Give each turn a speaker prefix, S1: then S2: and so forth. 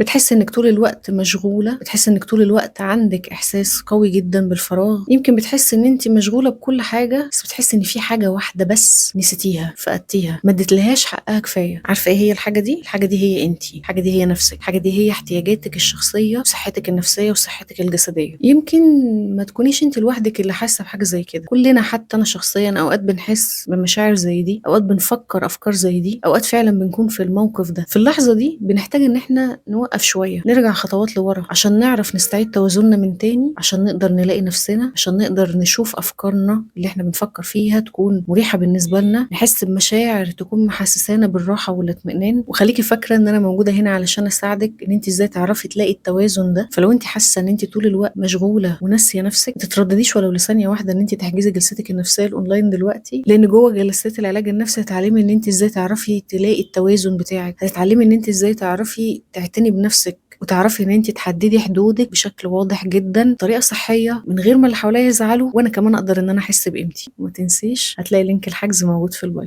S1: بتحسي إنِك طول الوقت مشغولة، بتحسي إنِك طول الوقت عندِك إحساس قوي جدًا بالفراغ، يمكن بتحسي إن أنتِ مشغولة بكل حاجة، بس بتحسي إن في حاجة واحدة بس نسيتيها، فقدتيها، ما اديتلهاش حقها كفاية. عارفة إيه هي الحاجة دي؟ الحاجة دي هي أنتِ، الحاجة دي هي نفسِك، الحاجة دي هي احتياجاتِك الشخصية، وصحتِك النفسية، وصحتِك الجسدية. يمكن ما تكونيش أنتِ لوحدِك اللي حاسة بحاجة زي كده، كلنا حتى أنا شخصيًا أوقات بنحس بمشاعر زي دي، أوقات بنفكر أفكار زي دي، أوقات فعلًا بنكون في الموقف ده. في اللحظة دي بنحتاج إن إحنا نوقف شوية، نرجع خطوات لورا عشان نعرف نستعيد توازننا من تاني، عشان نقدر نلاقي نفسنا، عشان نقدر نشوف أفكارنا اللي إحنا بنفكر فيها تكون مريحة بالنسبة لنا، نحس بمشاعر تكون محسسانا بالراحة والاطمئنان. وخليكي فاكرة إن أنا موجودة هنا علشان أساعدك إن أنتِ إزاي تعرفي تلاقي التوازن ده. فلو أنتِ حاسة إن أنتِ طول الوقت مشغولة وناسية نفسك، ما تتردديش ولو لثانية واحدة إن أنتِ تحجزي جلستك النفسية الأونلاين دلوقتي، لأن جوه جلسات العلاج النفسي هتتعلمي إن أنتِ إزاي تعرفي تلاقي التوازن بتاعك، هتتعلمي إن أنتِ إزاي تعرفي تعتني بنفسك، وتعرفي ان انت تحددي حدودك بشكل واضح جدا بطريقه صحيه من غير ما اللي حواليا يزعلوا، وانا كمان اقدر ان انا احس بقيمتي. وما تنسيش هتلاقي لينك الحجز موجود في البايو.